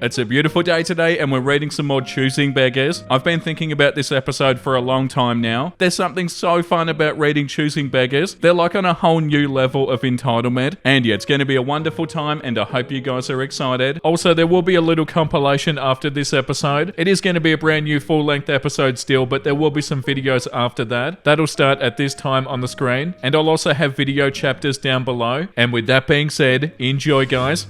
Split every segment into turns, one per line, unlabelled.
It's a beautiful day today and we're reading some more Choosing Beggars. I've been thinking about this episode for a long time now. There's something so fun about reading Choosing Beggars. They're like on a whole new level of entitlement. And yeah, it's going to be a wonderful time and I hope you guys are excited. Also, there will be a little compilation after this episode. It is going to be a brand new full-length episode still, but there will be some videos after that. That'll start at this time on the screen. And I'll also have video chapters down below. And with that being said, enjoy guys.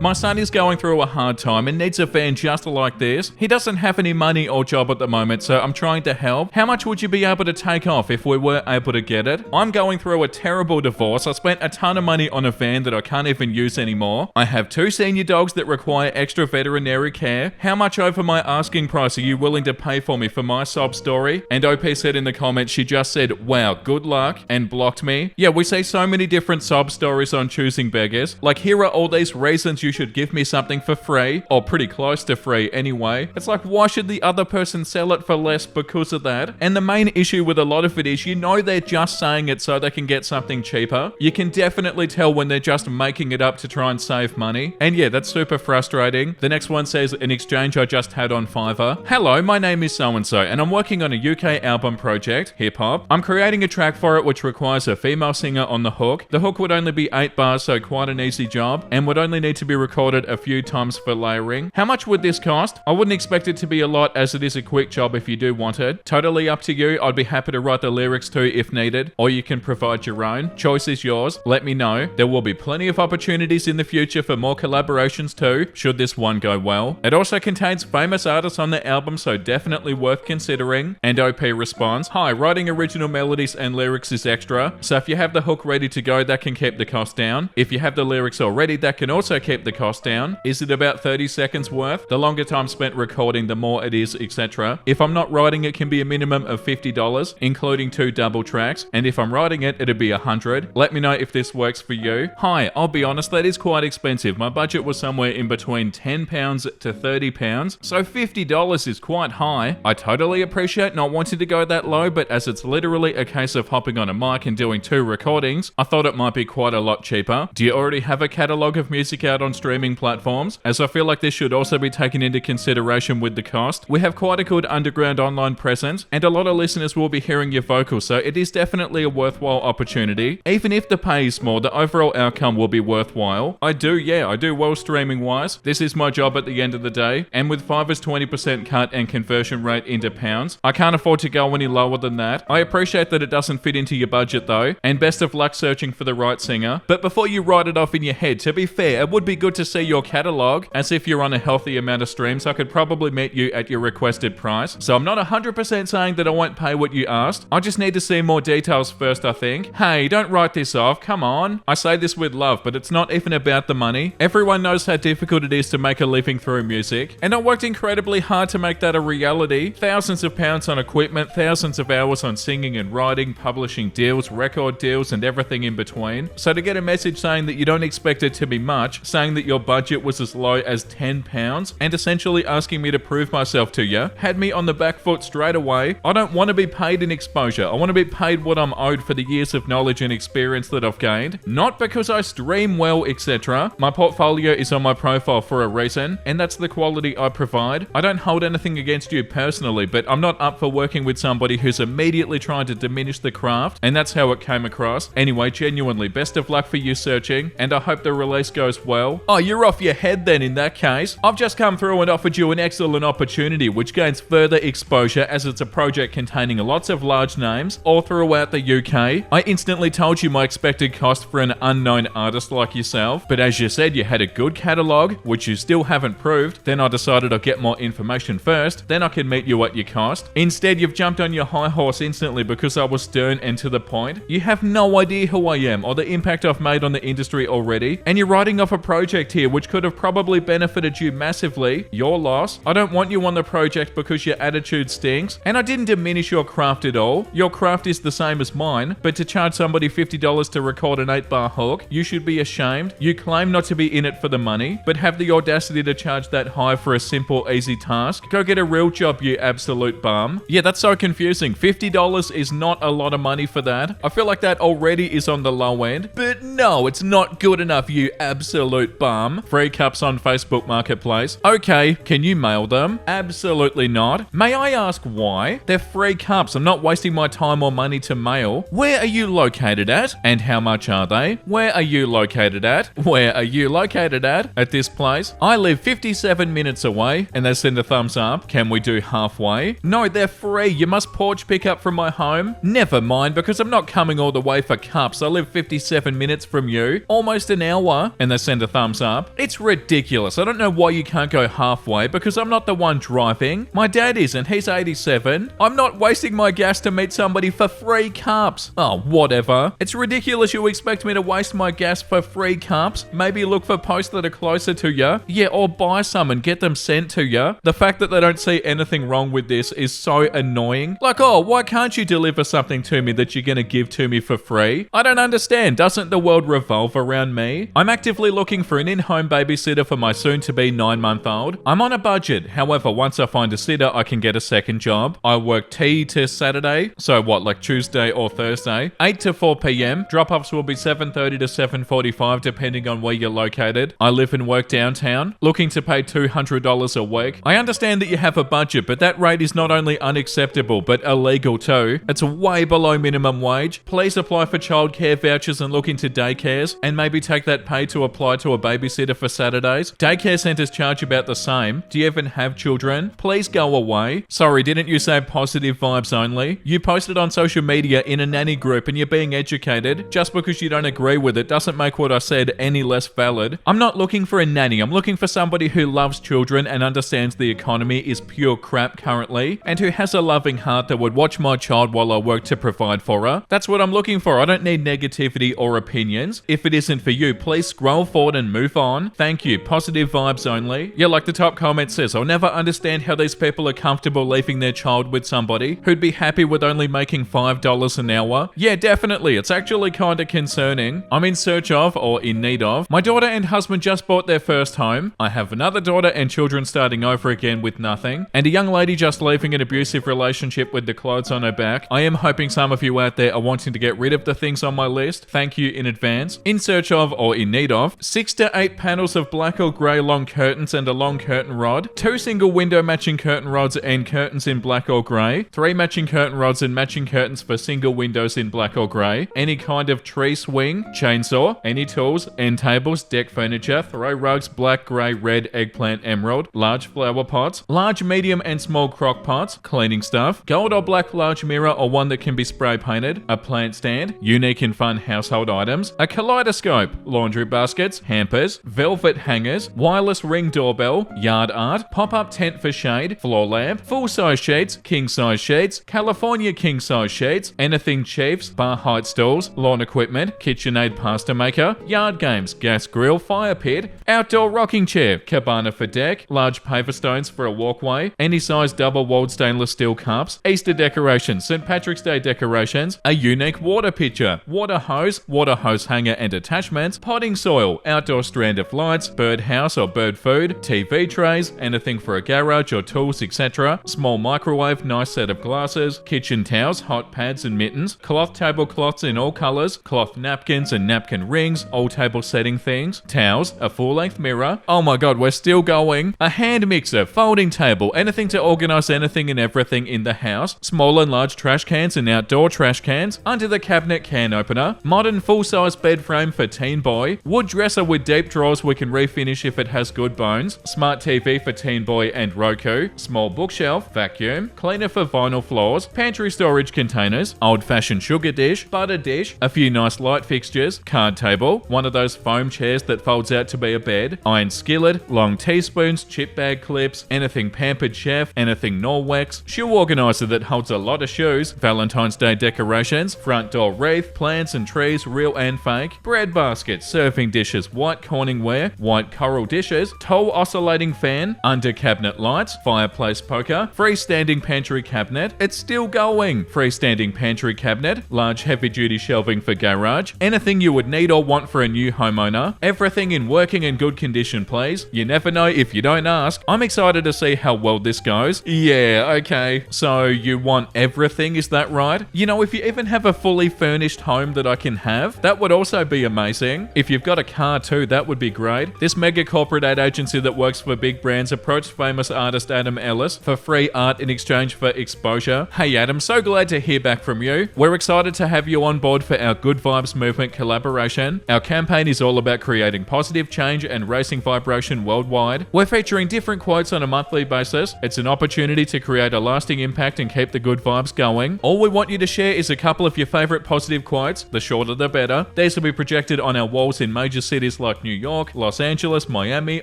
My son is going through a hard time and needs a fan just like this. He doesn't have any money or job at the moment, so I'm trying to help. How much would you be able to take off if we were able to get it? I'm going through a terrible divorce. I spent a ton of money on a van that I can't even use anymore. I have 2 senior dogs that require extra veterinary care. How much over my asking price are you willing to pay for me for my sob story? And OP said in the comments, she just said, wow, good luck, and blocked me. Yeah, we see so many different sob stories on Choosing Beggars. Like, here are all these reasons you should give me something for free, or pretty close to free anyway. It's like, why should the other person sell it for less because of that? And the main issue with a lot of it is, you know, they're just saying it so they can get something cheaper. You can definitely tell when they're just making it up to try and save money. And yeah, that's super frustrating. The next one says, an exchange I just had on Fiverr. Hello, my name is so-and-so, and I'm working on a UK album project, hip-hop. I'm creating a track for it which requires a female singer on the hook. The hook would only be 8 bars, so quite an easy job, and would only need to be recorded a few times for layering. How much would this cost? I wouldn't expect it to be a lot, as it is a quick job if you do want it. Totally up to you. I'd be happy to write the lyrics too if needed, or you can provide your own. Choice is yours. Let me know. There will be plenty of opportunities in the future for more collaborations too, should this one go well. It also contains famous artists on the album, so definitely worth considering. And OP responds, hi, writing original melodies and lyrics is extra, so if you have the hook ready to go, that can keep the cost down. If you have the lyrics already, that can also keep the cost down. Is it about 30 seconds worth? The longer time spent recording, the more it is, etc. If I'm not writing, it can be a minimum of $50, including 2 double tracks, and if I'm writing it, it'd be $100. Let me know if this works for you. Hi, I'll be honest, that is quite expensive. My budget was somewhere in between £10 to £30, so $50 is quite high. I totally appreciate not wanting to go that low, but as it's literally a case of hopping on a mic and doing 2 recordings, I thought it might be quite a lot cheaper. Do you already have a catalogue of music out on streaming platforms? As I feel like this should also be taken into consideration with the cost. We have quite a good underground online presence, and a lot of listeners will be hearing your vocals, so it is definitely a worthwhile opportunity. Even if the pay is small, the overall outcome will be worthwhile. I do well streaming wise. This is my job at the end of the day, and with Fiverr's 20% cut and conversion rate into pounds, I can't afford to go any lower than that. I appreciate that it doesn't fit into your budget though, and best of luck searching for the right singer. But before you write it off in your head, to be fair, it would be good to see your catalog, as if you're on a healthy amount of streams, I could probably meet you at your requested price. So I'm not 100% saying that I won't pay what you asked. I just need to see more details first, I think. Hey, don't write this off, come on. I say this with love, but it's not even about the money. Everyone knows how difficult it is to make a living through music, and I worked incredibly hard to make that a reality. Thousands of pounds on equipment, thousands of hours on singing and writing, publishing deals, record deals, and everything in between. So to get a message saying that you don't expect it to be much, saying that your budget was as low as £10, and essentially asking me to prove myself to you, had me on the back foot straight away. I don't want to be paid in exposure. I want to be paid what I'm owed for the years of knowledge and experience that I've gained, not because I stream well, etc. My portfolio is on my profile for a reason, and that's the quality I provide. I don't hold anything against you personally, but I'm not up for working with somebody who's immediately trying to diminish the craft, and that's how it came across. Anyway, genuinely, best of luck for you searching, and I hope the release goes well. Oh, you're off your head then in that case. I've just come through and offered you an excellent opportunity which gains further exposure, as it's a project containing lots of large names all throughout the UK. I instantly told you my expected cost for an unknown artist like yourself, but as you said you had a good catalogue, which you still haven't proved. Then I decided I'd get more information first, then I can meet you at your cost. Instead, you've jumped on your high horse instantly because I was stern and to the point. You have no idea who I am or the impact I've made on the industry already, and you're writing off a project here which could have probably benefited you massively. Your loss. I don't want you on the project because your attitude stinks, and I didn't diminish your craft at all. Your craft is the same as mine, but to charge somebody $50 to record an 8-bar hook, you should be ashamed. You claim not to be in it for the money, but have the audacity to charge that high for a simple, easy task. Go get a real job, you absolute bum. Yeah, that's so confusing. $50 is not a lot of money for that. I feel like that already is on the low end, but no, it's not good enough, you absolute bum. Free cups on Facebook Marketplace. Okay, can you mail them? Absolutely not. May I ask why? They're free cups. I'm not wasting my time or money to mail. Where are you located at? And how much are they? Where are you located at? Where are you located at? At this place? I live 57 minutes away, and they send a thumbs up. Can we do halfway? No, they're free. You must porch pick up from my home. Never mind, because I'm not coming all the way for cups. I live 57 minutes from you. Almost an hour. And they send a thumbs up. It's ridiculous. I don't know why you can't go halfway, because I'm not the one driving. My dad is, and he's 87. I'm not wasting my gas to meet somebody for free cups. Oh, whatever. It's ridiculous you expect me to waste my gas for free cups. Maybe look for posts that are closer to you. Yeah, or buy some and get them sent to you. The fact that they don't see anything wrong with this is so annoying. Like, oh, why can't you deliver something to me that you're gonna give to me for free? I don't understand. Doesn't the world revolve around me? I'm actively looking for an in-home babysitter for my soon-to-be 9-month-old. I'm on a budget. However, once I find a sitter, I can get a second job. I work T to Saturday. So what, like Tuesday or Thursday? 8 to 4 p.m. Drop-offs will be 7:30 to 7:45 depending on where you're located. I live and work downtown. Looking to pay $200 a week. I understand that you have a budget, but that rate is not only unacceptable, but illegal too. It's way below minimum wage. Please apply for childcare vouchers and look into daycares, and maybe take that pay to apply to a babysitter for Saturdays. Daycare centers charge about the same. Do you even have children? Please go away. Sorry, didn't you say positive vibes only? You posted on social media in a nanny group and you're being educated. Just because you don't agree with it doesn't make what I said any less valid. I'm not looking for a nanny. I'm looking for somebody who loves children and understands the economy is pure crap currently, and who has a loving heart that would watch my child while I work to provide for her. That's what I'm looking for. I don't need negativity or opinions. If it isn't for you, please scroll forward and move on. Thank you. Positive vibes only. Yeah, like the top comment says, I'll never understand how these people are comfortable leaving their child with somebody who'd be happy with only making $5 an hour. Yeah, definitely. It's actually kind of concerning. I'm in search of, or in need of. My daughter and husband just bought their first home. I have another daughter and children starting over again with nothing. And a young lady just leaving an abusive relationship with the clothes on her back. I am hoping some of you out there are wanting to get rid of the things on my list. Thank you in advance. In search of, or in need of, 6 to 8 panels of black or grey long curtains and a long curtain rod, 2 single window matching curtain rods and curtains in black or grey, 3 matching curtain rods and matching curtains for single windows in black or grey, any kind of tree swing, chainsaw, any tools, end tables, deck furniture, throw rugs, black, grey, red, eggplant, emerald, large flower pots, large, medium and small crock pots, cleaning stuff, gold or black large mirror or one that can be spray painted, a plant stand, unique and fun household items, a kaleidoscope, laundry baskets, hampers, velvet hangers, wireless ring doorbell, yard art, pop-up tent for shade, floor lamp, full-size sheets, king-size sheets, California king-size sheets, anything chiefs, bar height stools, lawn equipment, KitchenAid pasta maker, yard games, gas grill, fire pit, outdoor rocking chair, cabana for deck, large paver stones for a walkway, any size double-walled stainless steel cups, Easter decorations, St. Patrick's Day decorations, a unique water pitcher, water hose hanger and attachments, potting soil, outdoor strand of lights, bird house or bird food, TV trays, anything for a garage or tools, etc., small microwave, nice set of glasses, kitchen towels, hot pads and mittens, cloth tablecloths in all colours, cloth napkins and napkin rings, all table setting things, towels, a full-length mirror, oh my god, we're still going, a hand mixer, folding table, anything to organise anything and everything in the house, small and large trash cans and outdoor trash cans, under the cabinet can opener, modern full-size bed frame for teen boy, wood dresser with deep drawers we can refinish if it has good bones, smart TV for teen boy and Roku, small bookshelf, vacuum, cleaner for vinyl floors, pantry storage containers, old-fashioned sugar dish, butter dish, a few nice light fixtures, card table, one of those foam chairs that folds out to be a bed, iron skillet, long teaspoons, chip bag clips, anything Pampered Chef, anything Norwex, shoe organizer that holds a lot of shoes, Valentine's Day decorations, front door wreath, plants and trees, real and fake, bread basket, serving dishes, white Corningware, white coral dishes, tall oscillating fan, under cabinet lights, fireplace poker, freestanding pantry cabinet, it's still going, freestanding pantry cabinet, large heavy duty shelving for garage, anything you would need or want for a new homeowner, everything in working and good condition please, you never know if you don't ask. I'm excited to see how well this goes. Yeah, okay, so you want everything, is that right? You know, if you even have a fully furnished home that I can have, that would also be amazing. If you've got a car too, too, that would be great. This mega corporate ad agency that works for big brands approached famous artist Adam Ellis for free art in exchange for exposure. Hey Adam, so glad to hear back from you. We're excited to have you on board for our Good Vibes Movement collaboration. Our campaign is all about creating positive change and raising vibration worldwide. We're featuring different quotes on a monthly basis. It's an opportunity to create a lasting impact and keep the good vibes going. All we want you to share is a couple of your favorite positive quotes. The shorter the better. These will be projected on our walls in major cities like New York, Los Angeles, Miami,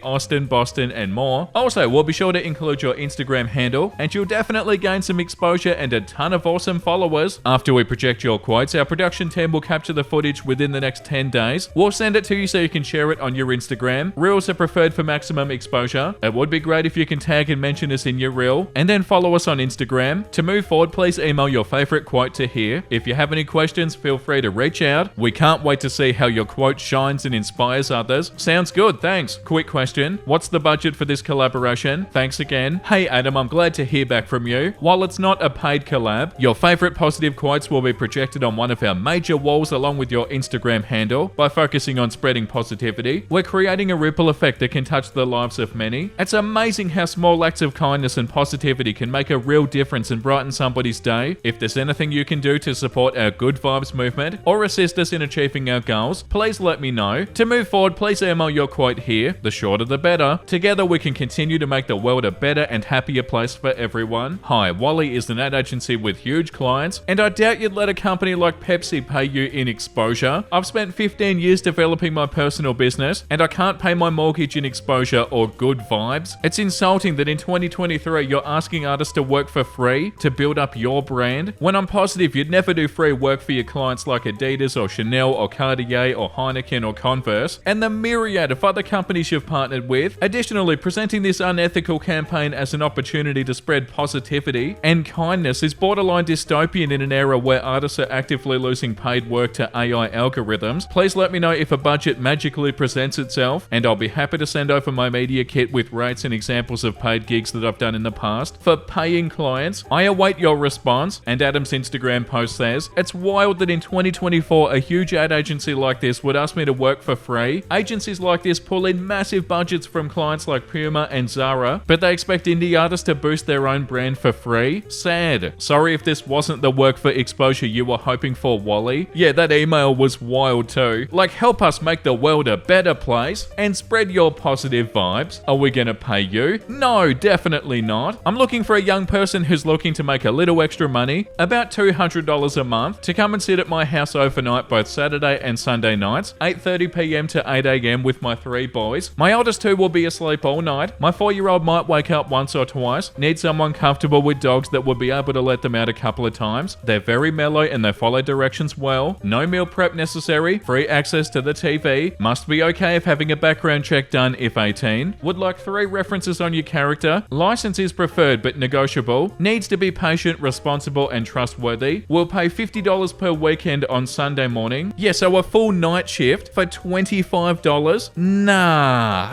Austin, Boston, and more. Also, we'll be sure to include your Instagram handle, and you'll definitely gain some exposure and a ton of awesome followers. After we project your quotes, our production team will capture the footage within the next 10 days. We'll send it to you so you can share it on your Instagram. Reels are preferred for maximum exposure. It would be great if you can tag and mention us in your reel, and then follow us on Instagram. To move forward, please email your favorite quote to here. If you have any questions, feel free to reach out. We can't wait to see how your quote shines and inspires others. Sounds good, thanks. Quick question, what's the budget for this collaboration? Thanks again. Hey Adam, I'm glad to hear back from you. While it's not a paid collab, your favorite positive quotes will be projected on one of our major walls along with your Instagram handle. By focusing on spreading positivity, we're creating a ripple effect that can touch the lives of many. It's amazing how small acts of kindness and positivity can make a real difference and brighten somebody's day. If there's anything you can do to support our Good Vibes movement or assist us in achieving our goals, please let me know. To move forward, please email your quote here. The shorter the better. Together we can continue to make the world a better and happier place for everyone. Hi, Wally is an ad agency with huge clients, and I doubt you'd let a company like Pepsi pay you in exposure. I've spent 15 years developing my personal business, and I can't pay my mortgage in exposure or good vibes. It's insulting that in 2023 you're asking artists to work for free to build up your brand. When I'm positive, you'd never do free work for your clients like Adidas or Chanel or Cartier or Heineken or Converse, and the myriad of other companies you've partnered with. Additionally, presenting this unethical campaign as an opportunity to spread positivity and kindness is borderline dystopian in an era where artists are actively losing paid work to AI algorithms. Please let me know if a budget magically presents itself, and I'll be happy to send over my media kit with rates and examples of paid gigs that I've done in the past for paying clients. I await your response. And Adam's Instagram post says, it's wild that in 2024 a huge ad agency like this would ask me to work for free. Agencies like this pull in massive budgets from clients like Puma and Zara, but they expect indie artists to boost their own brand for free. Sad. Sorry if this wasn't the work for exposure you were hoping for, Wally. Yeah, that email was wild too. Like, help us make the world a better place and spread your positive vibes. Are we gonna pay you? No, definitely not. I'm looking for a young person who's looking to make a little extra money, about $200 a month, to come and sit at my house overnight both Saturday and Sunday nights, 8:30 p.m. to 8 a.m. with my 3 boys. My oldest 2 will be asleep all night. My 4-year-old might wake up once or twice. Need someone comfortable with dogs that will be able to let them out a couple of times. They're very mellow and they follow directions well. No meal prep necessary. Free access to the TV. Must be okay if having a background check done if 18. Would like 3 references on your character. License is preferred but negotiable. Needs to be patient, responsible and trustworthy. Will pay $50 per weekend on Sunday morning. Yeah, so a full night shift for $25? Nah.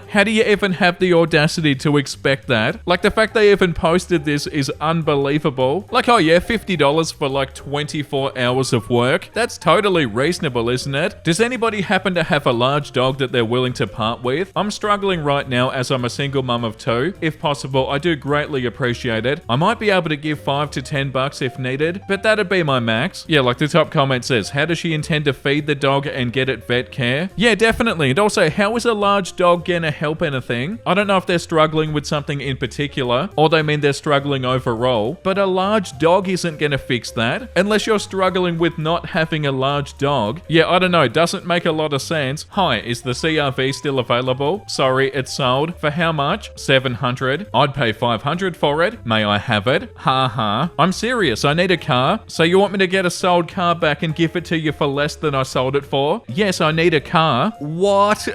How do you even have the audacity to expect that? Like, the fact they even posted this is unbelievable. Like, oh yeah, $50 for like 24 hours of work? That's totally reasonable, isn't it? Does anybody happen to have a large dog that they're willing to part with? I'm struggling right now as I'm a single mum of 2. If possible, I do greatly appreciate it. I might be able to give $5 to $10 if needed, but that'd be my max. Yeah, like the top comment says, how does she intend to feed the dog and get it vet care? Yeah, definitely. And also, how is a large dog gonna help anything? I don't know if they're struggling with something in particular, or they mean they're struggling overall, but a large dog isn't gonna fix that. Unless you're struggling with not having a large dog. Yeah, I don't know, doesn't make a lot of sense. Hi, is the CRV still available? Sorry, it's sold. For how much? $700. I'd pay $500 for it. May I have it? Ha ha. I'm serious, I need a car. So you want me to get a sold car back and give it to you for less than I sold it for? Yes, I need a car. What?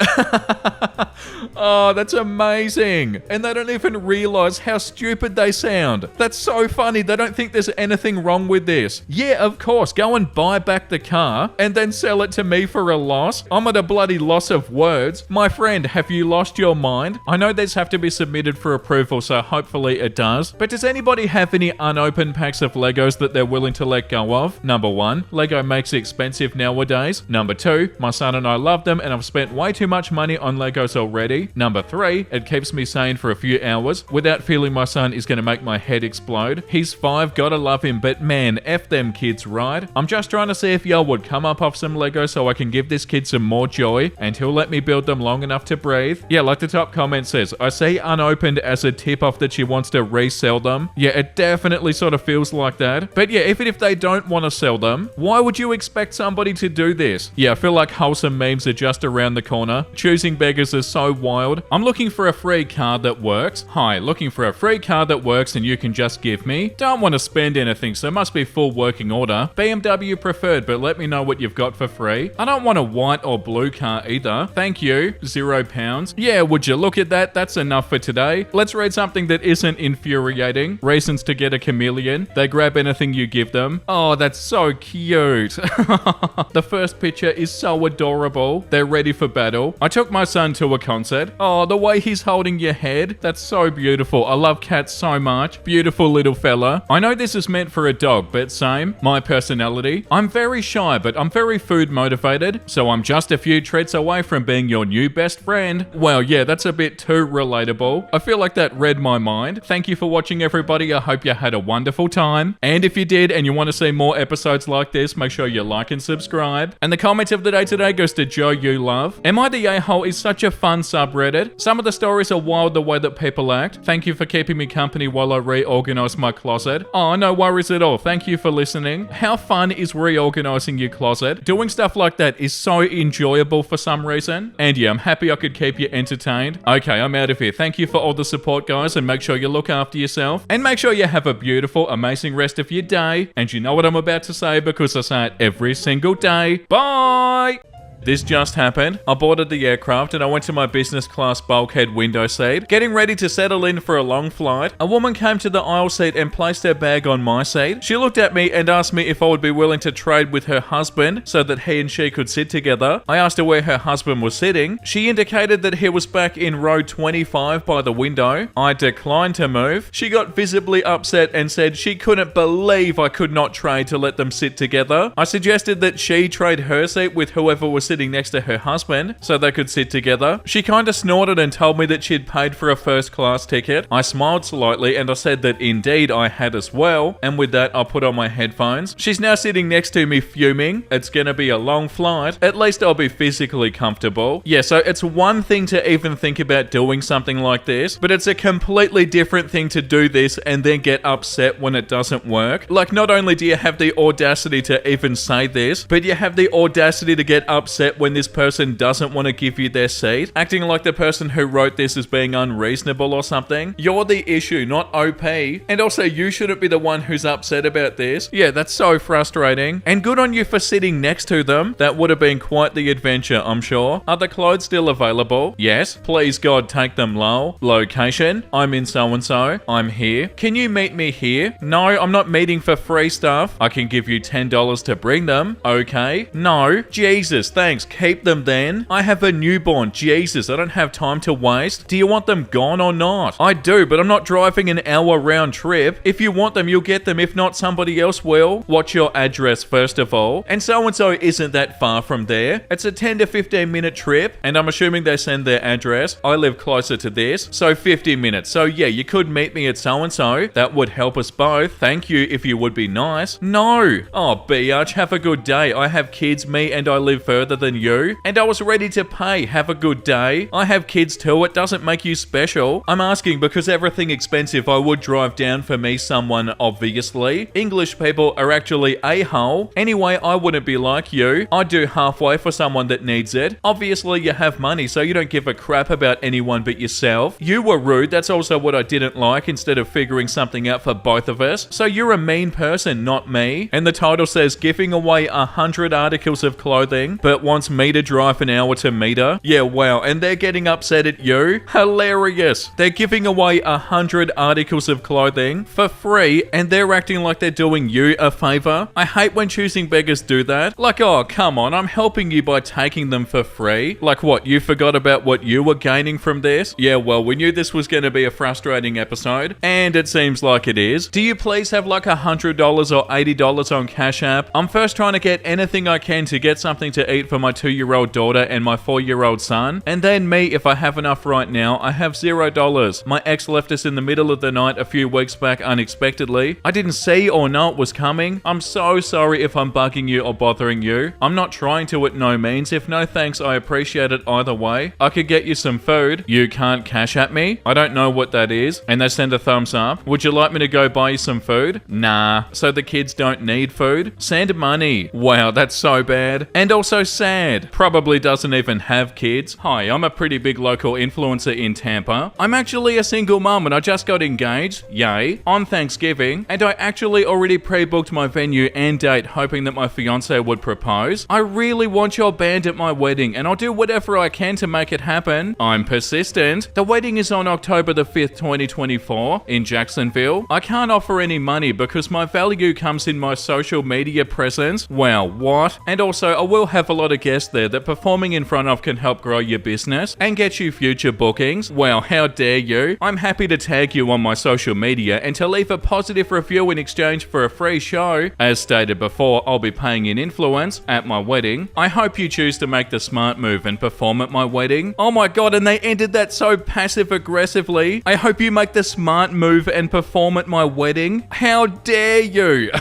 Oh, that's amazing. And they don't even realize how stupid they sound. That's so funny. They don't think there's anything wrong with this. Yeah, of course. Go and buy back the car and then sell it to me for a loss. I'm at a bloody loss of words. My friend, have you lost your mind? I know these have to be submitted for approval, so hopefully it does. But does anybody have any unopened packs of Legos that they're willing to let go of? Number 1, Lego makes it expensive nowadays. Number 2, my son and I love them and I've spent way too much money on Legos already. Number 3, it keeps me sane for a few hours without feeling my son is going to make my head explode. He's 5, gotta love him, but man, F them kids, right? I'm just trying to see if y'all would come up off some Lego so I can give this kid some more joy and he'll let me build them long enough to breathe. Yeah, like the top comment says, I see unopened as a tip-off that she wants to resell them. Yeah, it definitely sort of feels like that. But yeah, even if they don't want to sell them, why would you expect somebody to do this? Yeah, I feel like wholesome memes are just around the corner. Choosing beggars is so wild. I'm looking for a free card that works. Hi, looking for a free card that works and you can just give me. Don't want to spend anything, so must be full working order. BMW preferred, but let me know what you've got for free. I don't want a white or blue car either. Thank you. £0. Yeah, would you look at that? That's enough for today. Let's read something that isn't infuriating. Reasons to get a chameleon. They grab anything you give them. Oh, that's so cute. The first picture is so adorable. They're ready for battle. I took my son to a concert. Oh, the way he's holding your head. That's so beautiful. I love cats so much. Beautiful little fella. I know this is meant for a dog, but same. My personality. I'm very shy, but I'm very food motivated, so I'm just a few treats away from being your new best friend. Well, yeah, that's a bit too relatable. I feel like that read my mind. Thank you for watching, everybody. I hope you had a wonderful time. And if you did and you want to see more episodes like this, make sure you like and subscribe. And the comment of the day today goes to Joe You Love. Am I the A-hole is such a fun subreddit. Some of the stories are wild the way that people act. Thank you for keeping me company while I reorganize my closet. Oh, no worries at all. Thank you for listening. How fun is reorganizing your closet? Doing stuff like that is so enjoyable for some reason. And yeah, I'm happy I could keep you entertained. Okay, I'm out of here. Thank you for all the support, guys, and make sure you look after yourself. And make sure you have a beautiful, amazing rest of your day. And you know what I'm about to say because I say it every single day. Bye! This just happened. I boarded the aircraft and I went to my business class bulkhead window seat, getting ready to settle in for a long flight. A woman came to the aisle seat and placed her bag on my seat. She looked at me and asked me if I would be willing to trade with her husband so that he and she could sit together. I asked her where her husband was sitting. She indicated that he was back in row 25 by the window. I declined to move. She got visibly upset and said she couldn't believe I could not trade to let them sit together. I suggested that she trade her seat with whoever was sitting next to her husband so they could sit together. She kind of snorted and told me that she'd paid for a first class ticket. I smiled slightly and I said that indeed I had as well, and with that I put on my headphones. She's now sitting next to me fuming. It's gonna be a long flight. At least I'll be physically comfortable. Yeah, so it's one thing to even think about doing something like this, but it's a completely different thing to do this and then get upset when it doesn't work. Like, not only do you have the audacity to even say this, but you have the audacity to get upset when this person doesn't want to give you their seat, acting like the person who wrote this is being unreasonable or something. You're the issue, not OP. And also, you shouldn't be the one who's upset about this. Yeah, that's so frustrating. And good on you for sitting next to them. That would have been quite the adventure, I'm sure. Are the clothes still available? Yes. Please God, take them, lol. Location? I'm in so-and-so. I'm here. Can you meet me here? No, I'm not meeting for free stuff. I can give you $10 to bring them. Okay. No. Jesus, thanks. Keep them then. I have a newborn. Jesus, I don't have time to waste. Do you want them gone or not? I do, but I'm not driving an hour round trip. If you want them, you'll get them. If not, somebody else will. What's your address, first of all? And so-and-so isn't that far from there. It's a 10 to 15 minute trip, and I'm assuming they send their address. I live closer to this, so 50 minutes. So yeah, you could meet me at so-and-so. That would help us both. Thank you if you would be nice. No. Oh, biatch, have a good day. I have kids, me, and I live further than you, and I was ready to pay. Have a good day. I have kids too. It doesn't make you special. I'm asking because everything expensive. I would drive down for me someone, obviously. English people are actually a-hole. Anyway, I wouldn't be like you. I'd do halfway for someone that needs it. Obviously, you have money, so you don't give a crap about anyone but yourself. You were rude. That's also what I didn't like, instead of figuring something out for both of us. So you're a mean person, not me. And the title says, giving away 100 articles of clothing, but wants me to drive an hour to meet her? Yeah, wow, and they're getting upset at you? Hilarious. They're giving away 100 articles of clothing for free, and they're acting like they're doing you a favor. I hate when choosing beggars do that. Like, oh, come on, I'm helping you by taking them for free. Like what, you forgot about what you were gaining from this? Yeah, well, we knew this was going to be a frustrating episode, and it seems like it is. Do you please have like $100 or $80 on Cash App? I'm first trying to get anything I can to get something to eat for my 2-year-old daughter and my 4-year-old son. And then me, if I have enough right now, I have $0. My ex left us in the middle of the night a few weeks back unexpectedly. I didn't see or know it was coming. I'm so sorry if I'm bugging you or bothering you. I'm not trying to at no means. If no thanks, I appreciate it either way. I could get you some food. You can't Cash App me? I don't know what that is. And they send a thumbs up. Would you like me to go buy you some food? Nah. So the kids don't need food? Send money. Wow, that's so bad. And also sad. Probably doesn't even have kids. Hi, I'm a pretty big local influencer in Tampa. I'm actually a single mum and I just got engaged, yay, on Thanksgiving, and I actually already pre-booked my venue and date hoping that my fiance would propose. I really want your band at my wedding and I'll do whatever I can to make it happen. I'm persistent. The wedding is on October the 5th, 2024 in Jacksonville. I can't offer any money because my value comes in my social media presence. Wow, what? And also I will have a lot of guests there that performing in front of can help grow your business and get you future bookings. Wow, how dare you? I'm happy to tag you on my social media and to leave a positive review in exchange for a free show. As stated before, I'll be paying in influence at my wedding. I hope you choose to make the smart move and perform at my wedding. Oh my god, and they ended that so passive aggressively. I hope you make the smart move and perform at my wedding. How dare you?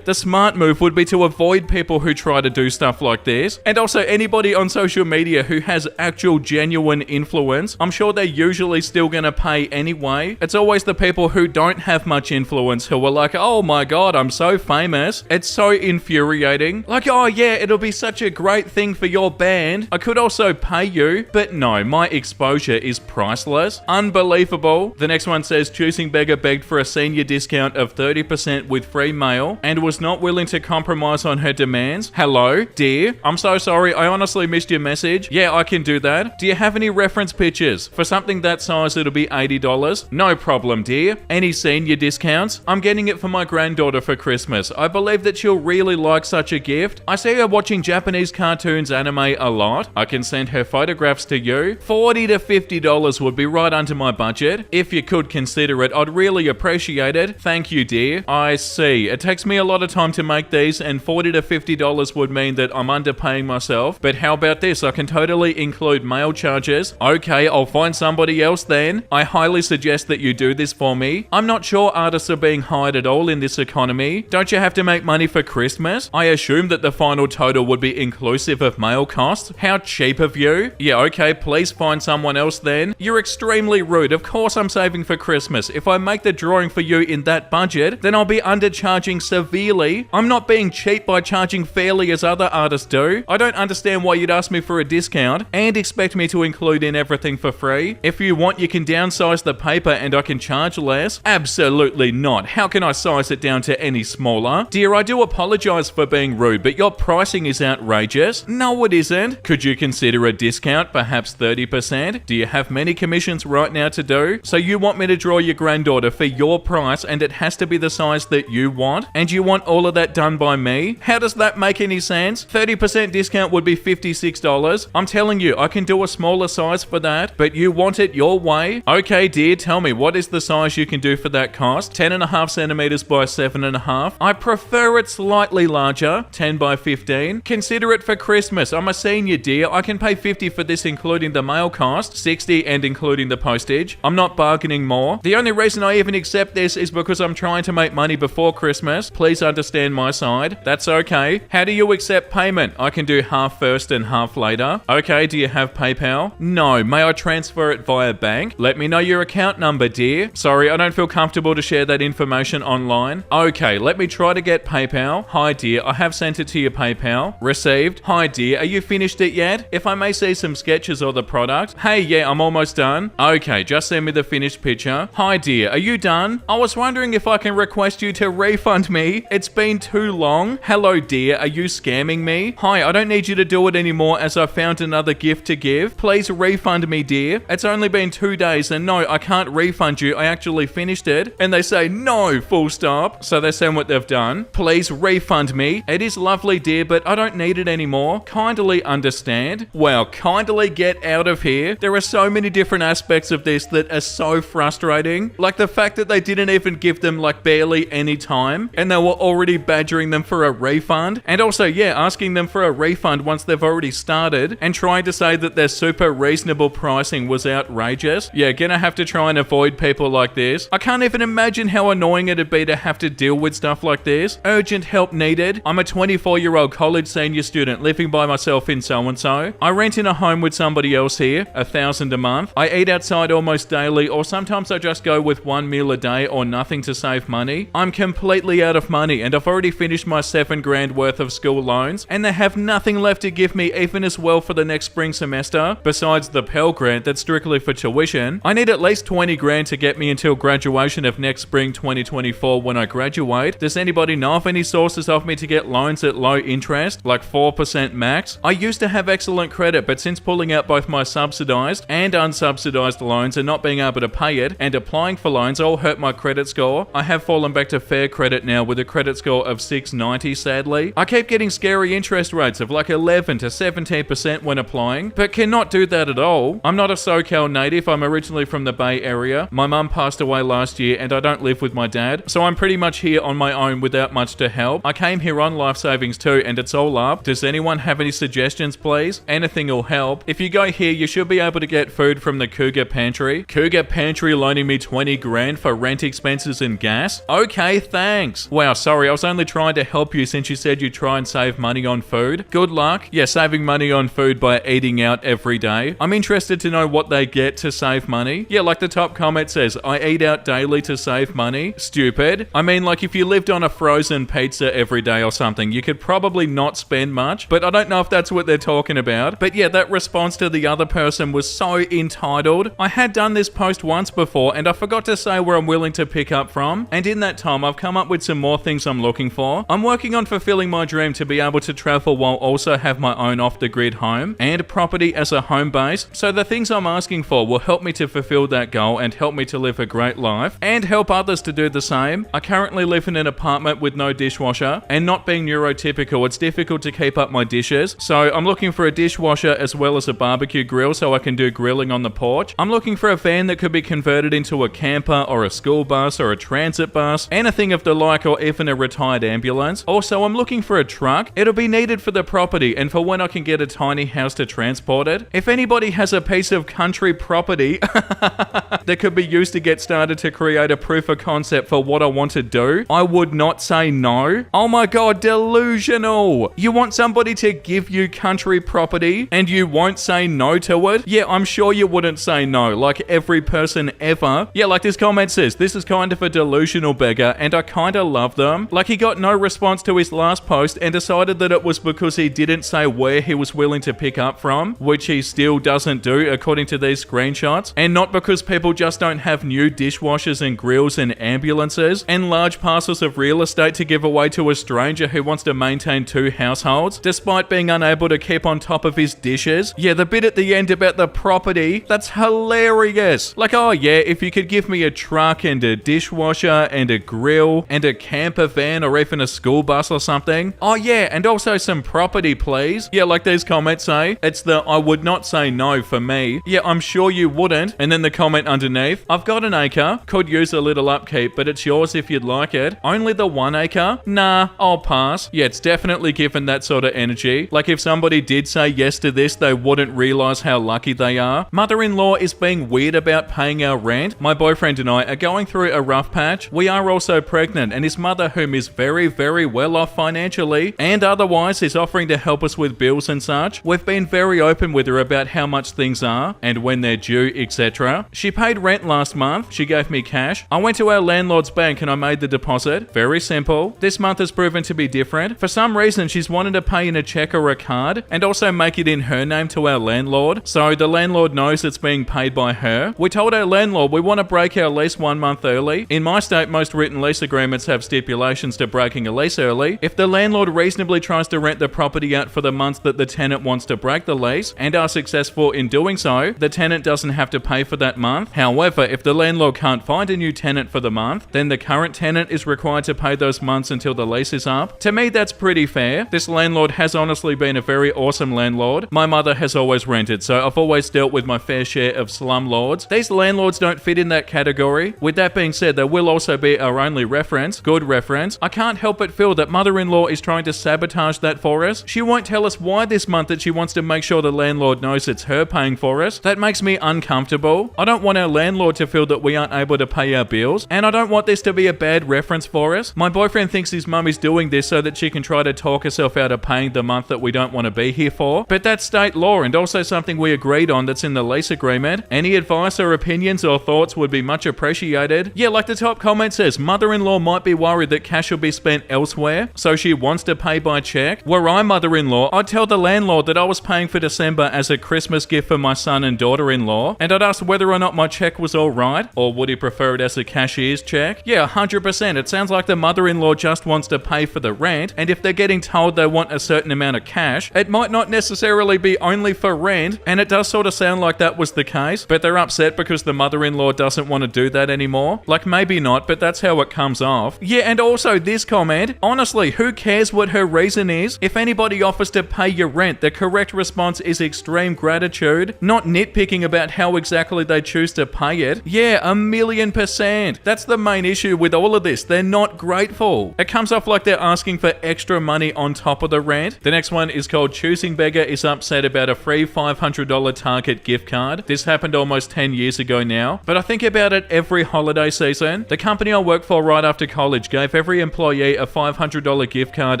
The smart move would be to avoid people who try to do stuff like this. And also anybody on social media who has actual genuine influence, I'm sure they're usually still gonna pay anyway. It's always the people who don't have much influence who are like, oh my god, I'm so famous. It's so infuriating. Like, oh yeah, it'll be such a great thing for your band. I could also pay you, but no, my exposure is priceless. Unbelievable. The next one says, choosing beggar begged for a senior discount of 30% with free mail and was not willing to compromise on her demands. Hello, dear. I'm so sorry. I honestly missed your message. Yeah, I can do that. Do you have any reference pictures? For something that size, it'll be $80. No problem, dear. Any senior discounts? I'm getting it for my granddaughter for Christmas. I believe that she'll really like such a gift. I see her watching Japanese cartoons anime a lot. I can send her photographs to you. $40 to $50 would be right under my budget. If you could consider it, I'd really appreciate it. Thank you, dear. I see. It takes me a lot of time to make these, and $40 to $50 would mean that I'm underpaying myself. But how about this? I can totally include mail charges. Okay, I'll find somebody else then. I highly suggest that you do this for me. I'm not sure artists are being hired at all in this economy. Don't you have to make money for Christmas? I assume that the final total would be inclusive of mail costs. How cheap of you. Yeah, okay, please find someone else then. You're extremely rude. Of course I'm saving for Christmas. If I make the drawing for you in that budget, then I'll be undercharging severely. I'm not being cheap by charging fairly as other artists do. I don't understand why you'd ask me for a discount and expect me to include in everything for free. If you want, you can downsize the paper and I can charge less. Absolutely not. How can I size it down to any smaller? Dear, I do apologize for being rude, but your pricing is outrageous. No, it isn't. Could you consider a discount, perhaps 30%? Do you have many commissions right now to do? So you want me to draw your granddaughter for your price and it has to be the size that you want? And you want all of that done by me? How does that make any sense? 30% discount would be $56. I'm telling you, I can do a smaller size for that, but you want it your way? Okay, dear, tell me, what is the size you can do for that cost? 10.5 centimeters by 7.5. I prefer it slightly larger, 10 by 15. Consider it for Christmas. I'm a senior, dear. I can pay $50 for this including the mail cost, $60 and including the postage. I'm not bargaining more. The only reason I even accept this is because I'm trying to make money before Christmas. Please understand my side. That's okay. How do you accept payment? I can do half first and half later. Okay, do you have PayPal? No. May I transfer it via bank? Let me know your account number, dear. Sorry, I don't feel comfortable to share that information online. Okay, let me try to get PayPal. Hi, dear. I have sent it to your PayPal. Received. Hi, dear. Are you finished it yet? If I may see some sketches of the product. Hey, yeah, I'm almost done. Okay, just send me the finished picture. Hi, dear. Are you done? I was wondering if I can request you to refund me. It's been too long. Hello, dear. Are you scamming me? Hi, I don't don't need you to do it anymore as I found another gift to give. Please refund me, dear. It's only been 2 days and no, I can't refund you. I actually finished it. And they say, no, full stop. So they send what they've done. Please refund me. It is lovely, dear, but I don't need it anymore. Kindly understand. Wow, kindly get out of here. There are so many different aspects of this that are so frustrating. Like the fact that they didn't even give them like barely any time and they were already badgering them for a refund. And also, yeah, asking them for a refund once they've already started and trying to say that their super reasonable pricing was outrageous. Yeah, gonna have to try and avoid people like this. I can't even imagine how annoying it'd be to have to deal with stuff like this. Urgent help needed. I'm a 24-year-old college senior student living by myself in so-and-so. I rent in a home with somebody else here, $1,000 a month. I eat outside almost daily, or sometimes I just go with one meal a day or nothing to save money. I'm completely out of money and I've already finished my $7,000 worth of school loans and they have nothing left to give me even as well for the next spring semester besides the Pell Grant that's strictly for tuition. I need at least $20,000 to get me until graduation of next spring 2024 when I graduate. Does anybody know of any sources of me to get loans at low interest, like 4% max? I used to have excellent credit, but since pulling out both my subsidized and unsubsidized loans and not being able to pay it and applying for loans all hurt my credit score. I have fallen back to fair credit now with a credit score of 690 sadly. I keep getting scary interest rates of like 11 to 17% when applying, but cannot do that at all. I'm not a SoCal native, I'm originally from the Bay Area. My mum passed away last year and I don't live with my dad, so I'm pretty much here on my own without much to help. I came here on life savings too and it's all up. Does anyone have any suggestions please? Anything will help. If you go here, you should be able to get food from the Cougar Pantry. Cougar Pantry loaning me $20,000 for rent expenses and gas? Okay, thanks. Wow, sorry, I was only trying to help you since you said you try and save money on food. Good luck. Yeah, saving money on food by eating out every day. I'm interested to know what they get to save money. Yeah, like the top comment says, I eat out daily to save money. Stupid. I mean, like if you lived on a frozen pizza every day or something, you could probably not spend much, but I don't know if that's what they're talking about. But yeah, that response to the other person was so entitled. I had done this post once before and I forgot to say where I'm willing to pick up from. And in that time, I've come up with some more things I'm looking for. I'm working on fulfilling my dream to be able to travel while also have my own off-the-grid home and property as a home base. So the things I'm asking for will help me to fulfill that goal and help me to live a great life and help others to do the same. I currently live in an apartment with no dishwasher and not being neurotypical, it's difficult to keep up my dishes. So I'm looking for a dishwasher as well as a barbecue grill so I can do grilling on the porch. I'm looking for a van that could be converted into a camper or a school bus or a transit bus, anything of the like, or even a retired ambulance. Also, I'm looking for a truck. It'll be needed for the property and for when I can get a tiny house to transport it. If anybody has a piece of country property that could be used to get started to create a proof of concept for what I want to do, I would not say no. Oh my god, delusional. You want somebody to give you country property and you won't say no to it? Yeah, I'm sure you wouldn't say no, like every person ever. Yeah, like this comment says, this is kind of a delusional beggar and I kind of love them. Like he got no response to his last post and decided that it was because he didn't say where he was willing to pick up from, which he still doesn't do according to these screenshots, and not because people just don't have new dishwashers and grills and ambulances and large parcels of real estate to give away to a stranger who wants to maintain 2 households despite being unable to keep on top of his dishes. Yeah, the bit at the end about the property, that's hilarious. Like, oh yeah, if you could give me a truck and a dishwasher and a grill and a camper van or even a school bus or something. Oh yeah, and also some property please. Yeah, like these comments say, it's the I would not say no for me. Yeah, I'm sure you wouldn't. And then the comment underneath, I've got an acre, could use a little upkeep, but it's yours if you'd like it. Only the 1 acre? Nah, I'll pass. Yeah, it's definitely given that sort of energy. Like if somebody did say yes to this, they wouldn't realize how lucky they are. Mother-in-law is being weird about paying our rent. My boyfriend and I are going through a rough patch. We are also pregnant and his mother, whom is very, very well off financially and otherwise, is offering to help us with bills and such. We've been very open with her about how much things are and when they're due, etc. She paid rent last month. She gave me cash. I went to our landlord's bank and I made the deposit. Very simple. This month has proven to be different. For some reason, she's wanted to pay in a check or a card and also make it in her name to our landlord. So the landlord knows it's being paid by her. We told our landlord we want to break our lease 1 month early. In my state, most written lease agreements have stipulations to breaking a lease early. If the landlord reasonably tries to rent the property property out for the months that the tenant wants to break the lease and are successful in doing so, the tenant doesn't have to pay for that month. However, if the landlord can't find a new tenant for the month, then the current tenant is required to pay those months until the lease is up. To me, that's pretty fair. This landlord has honestly been a very awesome landlord. My mother has always rented, so I've always dealt with my fair share of slumlords. These landlords don't fit in that category. With that being said, there will also be our only reference, good reference. I can't help but feel that mother-in-law is trying to sabotage that for us. She won't tell us why this month that she wants to make sure the landlord knows it's her paying for us. That makes me uncomfortable. I don't want our landlord to feel that we aren't able to pay our bills, and I don't want this to be a bad reference for us. My boyfriend thinks his mum is doing this so that she can try to talk herself out of paying the month that we don't want to be here for, but that's state law and also something we agreed on that's in the lease agreement. Any advice or opinions or thoughts would be much appreciated. Yeah, like the top comment says, mother-in-law might be worried that cash will be spent elsewhere, so she wants to pay by check. Were I mother-in-law, I'd tell the landlord that I was paying for December as a Christmas gift for my son and daughter-in-law, and I'd ask whether or not my check was alright, or would he prefer it as a cashier's check? Yeah, 100%. It sounds like the mother-in-law just wants to pay for the rent, and if they're getting told they want a certain amount of cash, it might not necessarily be only for rent, and it does sort of sound like that was the case, but they're upset because the mother-in-law doesn't want to do that anymore. Like, maybe not, but that's how it comes off. Yeah, and also this comment, honestly, who cares what her reason is? If anybody offers to pay your rent, the correct response is extreme gratitude, not nitpicking about how exactly they choose to pay it. Yeah, 1,000,000%. That's the main issue with all of this. They're not grateful. It comes off like they're asking for extra money on top of the rent. The next one is called Choosing Beggar is upset about a free $500 Target gift card. This happened almost 10 years ago now, but I think about it every holiday season. The company I worked for right after college gave every employee a $500 gift card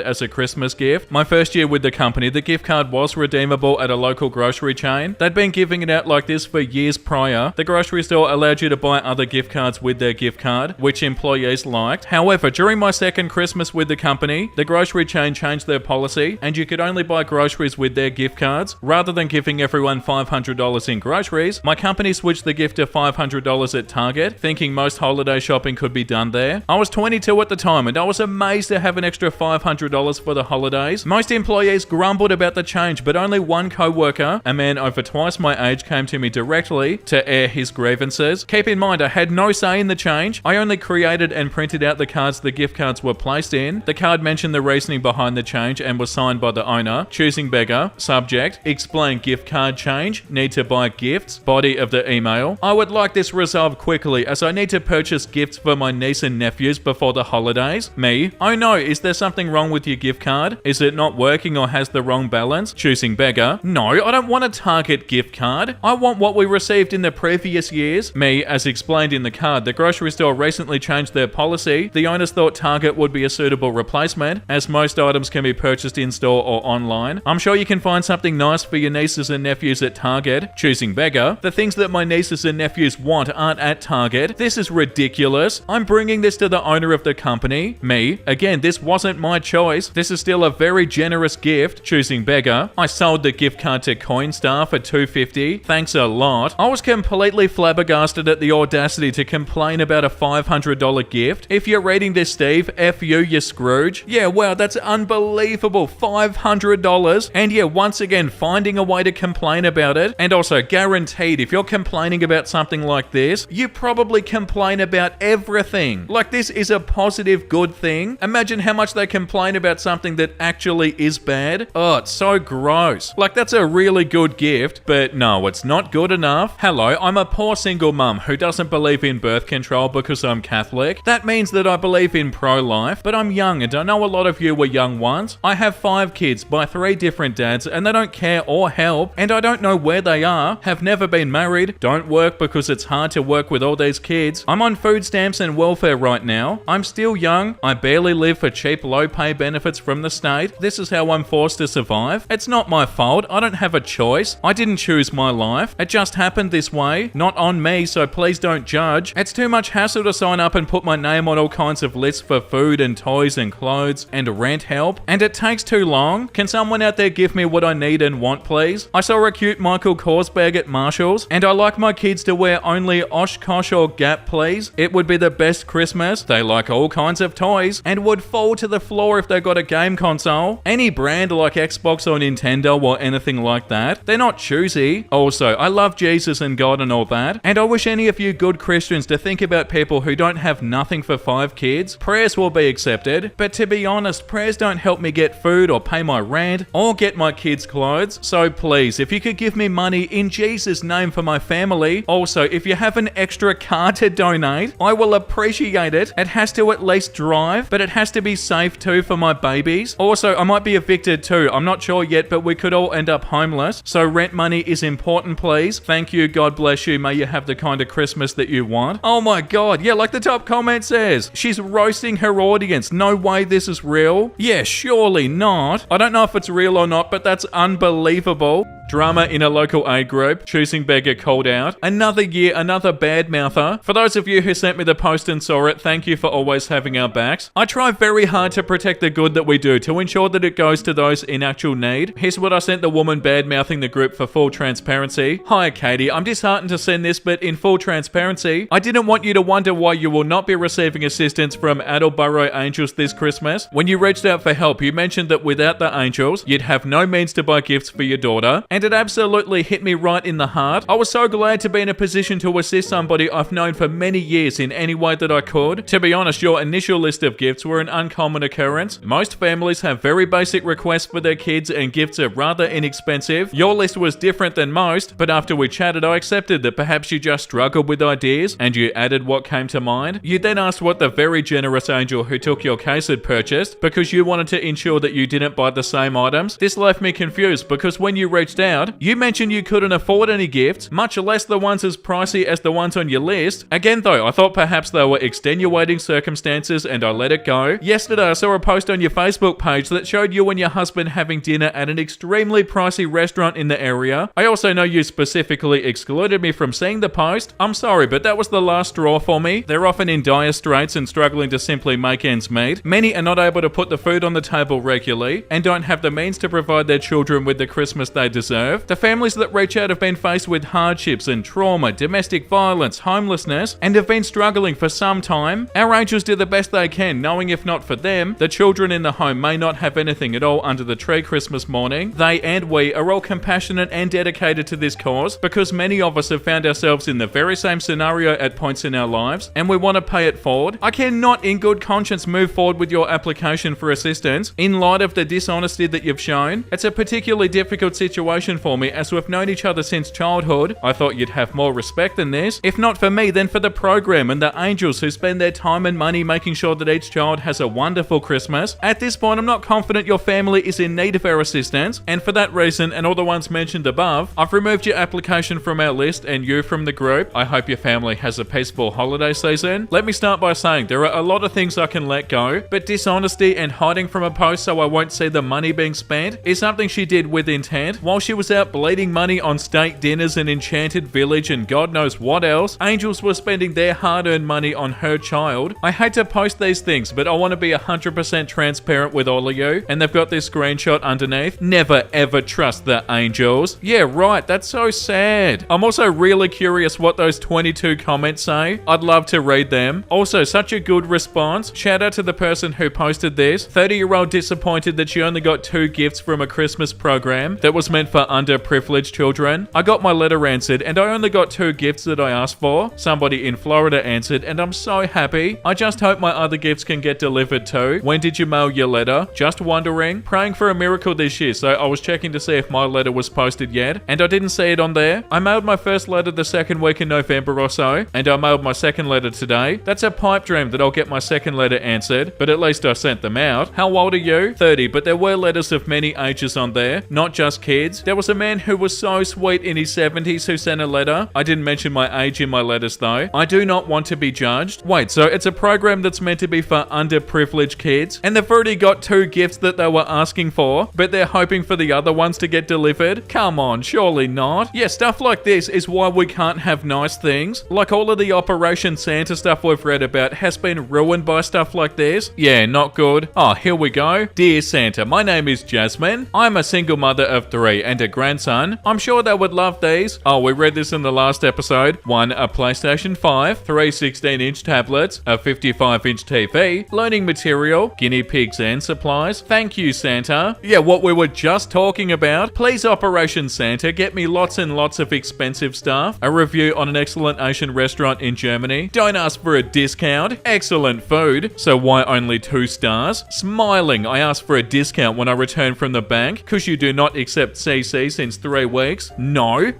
as a Christmas gift. My first year with the company, the gift card was redeemable at a local grocery chain. They'd been giving it out like this for years prior. The grocery store allowed you to buy other gift cards with their gift card, which employees liked. However, during my second Christmas with the company, the grocery chain changed their policy and you could only buy groceries with their gift cards. Rather than giving everyone $500 in groceries, my company switched the gift to $500 at Target, thinking most holiday shopping could be done there. I was 22 at the time and I was amazed to have an extra $500 for the holidays. Most employees grumbled about the change, but only one co-worker, a man over twice my age, came to me directly to air his grievances. Keep in mind, I had no say in the change. I only created and printed out the cards the gift cards were placed in. The card mentioned the reasoning behind the change and was signed by the owner. Choosing Beggar. Subject: explain gift card change. Need to buy gifts. Body of the email: I would like this resolved quickly as I need to purchase gifts for my niece and nephews before the holidays. Me: oh no, is there something wrong with your gift card? Is it not working or has the wrong balance? Choosing Beggar: no, I don't want a Target gift card. I want what we received in the previous years. Me: as explained in the card, the grocery store recently changed their policy. The owners thought Target would be a suitable replacement, as most items can be purchased in-store or online. I'm sure you can find something nice for your nieces and nephews at Target. Choosing Beggar: the things that my nieces and nephews want aren't at Target. This is ridiculous. I'm bringing this to the owner of the company. Me: again, this wasn't my choice. This is still a very generous gift. Choosing Beggar: I sold the gift card to Coinstar for $250. Thanks a lot. I was completely flabbergasted at the audacity to complain about a $500 gift. If you're reading this, Steve, F you Scrooge. Yeah, wow, that's unbelievable. $500. And yeah, once again, finding a way to complain about it. And also, guaranteed, if you're complaining about something like this, you probably complain about everything. Like, this is a positive, good thing. Imagine how much they complain about something that actually is bad. Oh, it's so gross. Like, that's a really good gift, but no, it's not good enough. Hello, I'm a poor single mum who doesn't believe in birth control because I'm Catholic. That means that I believe in pro-life, but I'm young and I know a lot of you were young once. I have 5 kids by 3 different dads and they don't care or help, and I don't know where they are, have never been married, don't work because it's hard to work with all these kids. I'm on food stamps and welfare right now. I'm still young. I barely live for cheap low pay benefits from the state. This is how I'm forced to survive. It's not my fault. I don't have a choice. I didn't choose my life. It just happened this way. Not on me, so please don't judge. It's too much hassle to sign up and put my name on all kinds of lists for food and toys and clothes and rent help, and it takes too long. Can someone out there give me what I need and want, please? I saw a cute Michael Kors bag at Marshall's, and I like my kids to wear only Oshkosh or Gap, please. It would be the best Christmas. They like all kinds of toys and would fall to the floor if they got a game console. Any any brand like Xbox or Nintendo or anything like that. They're not choosy. Also, I love Jesus and God and all that, and I wish any of you good Christians to think about people who don't have nothing for 5 kids. Prayers will be accepted, but to be honest, prayers don't help me get food or pay my rent or get my kids clothes. So please, if you could give me money in Jesus' name for my family. Also, if you have an extra car to donate, I will appreciate it. It has to at least drive, but it has to be safe too for my babies. Also, I might be evicted too. I'm not sure yet, but we could all end up homeless. So rent money is important, please. Thank you. God bless you. May you have the kind of Christmas that you want. Oh my God. Yeah, like the top comment says, she's roasting her audience. No way this is real. Yeah, surely not. I don't know if it's real or not, but that's unbelievable. Drama in a local aid group. Choosing beggar called out. Another year, another bad mouther. For those of you who sent me the post and saw it, thank you for always having our backs. I try very hard to protect the good that we do, to ensure that it goes to those in actual need. Here's what I sent the woman bad mouthing the group for full transparency. Hi Katie, I'm disheartened to send this, but in full transparency, I didn't want you to wonder why you will not be receiving assistance from Attleboro Angels this Christmas. When you reached out for help, you mentioned that without the Angels, you'd have no means to buy gifts for your daughter, and it absolutely hit me right in the heart. I was so glad to be in a position to assist somebody I've known for many years in any way that I could. To be honest, your initial list of gifts were an uncommon occurrence. Most families have very basic requests for their kids and gifts are rather inexpensive. Your list was different than most, but after we chatted, I accepted that perhaps you just struggled with ideas and you added what came to mind. You then asked what the very generous angel who took your case had purchased because you wanted to ensure that you didn't buy the same items. This left me confused because when you reached out, you mentioned you couldn't afford any gifts, much less the ones as pricey as the ones on your list. Again though, I thought perhaps they were extenuating circumstances and I let it go. Yesterday I saw a post on your Facebook page that showed you and your husband having dinner at an extremely pricey restaurant in the area. I also know you specifically excluded me from seeing the post. I'm sorry, but that was the last straw for me. They're often in dire straits and struggling to simply make ends meet. Many are not able to put the food on the table regularly and don't have the means to provide their children with the Christmas they deserve. The families that reach out have been faced with hardships and trauma, domestic violence, homelessness, and have been struggling for some time. Our angels do the best they can, knowing if not for them, the children in the home may not have anything at all under the tree Christmas morning. They and we are all compassionate and dedicated to this cause because many of us have found ourselves in the very same scenario at points in our lives and we want to pay it forward. I cannot in good conscience move forward with your application for assistance in light of the dishonesty that you've shown. It's a particularly difficult situation for me as we've known each other since childhood. I thought you'd have more respect than this. If not for me, then for the program and the angels who spend their time and money making sure that each child has a wonderful Christmas. At this point, I'm not confident your family is in need of our assistance, and for that reason and all the ones mentioned above, I've removed your application from our list and you from the group. I hope your family has a peaceful holiday season. Let me start by saying there are a lot of things I can let go, but dishonesty and hiding from a post so I won't see the money being spent is something she did with intent. While she was out bleeding money on steak dinners and Enchanted Village and God knows what else, angels were spending their hard-earned money on her child. I hate to post these things, but I want to be 100% transparent with all of you, and they've got this screenshot underneath. Never ever trust the angels. Yeah, right, that's so sad. I'm also really curious what those 22 comments say. I'd love to read them. Also, such a good response. Shout out to the person who posted this. 30-year-old disappointed that she only got 2 gifts from a Christmas program that was meant for underprivileged children. I got my letter answered and I only got 2 gifts that I asked for. Somebody in Florida answered and I'm so happy. I just hope my other gifts can get delivered too. When did you mail your letter? Just wondering. Praying for a miracle this year, so I was checking to see if my letter was posted yet and I didn't see it on there. I mailed my first letter the second week in November or so and I mailed my second letter today. That's a pipe dream that I'll get my second letter answered, but at least I sent them out. How old are you? 30, but there were letters of many ages on there, not just kids. There was a man who was so sweet in his 70s who sent a letter. I didn't mention my age in my letters though. I do not want to be judged. Wait, so it's a program that's meant to be for underprivileged kids and they've already got 2 gifts that they were asking for, but they're hoping for the other ones to get delivered? Come on, surely not. Yeah, stuff like this is why we can't have nice things. Like all of the Operation Santa stuff we've read about has been ruined by stuff like this. Yeah, not good. Oh, here we go. Dear Santa, my name is Jasmine. I'm a single mother of 3 and a grandson. I'm sure they would love these. Oh, we read this in the last episode. 1, a PlayStation 5, 3 16-inch tablets, a 55-inch TV, learning material, guinea pigs and supplies. Thank you, Santa. Yeah, what we were just talking about. Please, Operation Santa, get me lots and lots of expensive stuff. A review on an excellent Asian restaurant in Germany. Don't ask for a discount. Excellent food. So why only 2 stars? Smiling. I asked for a discount when I returned from the bank because you do not accept CC since 3 weeks. No,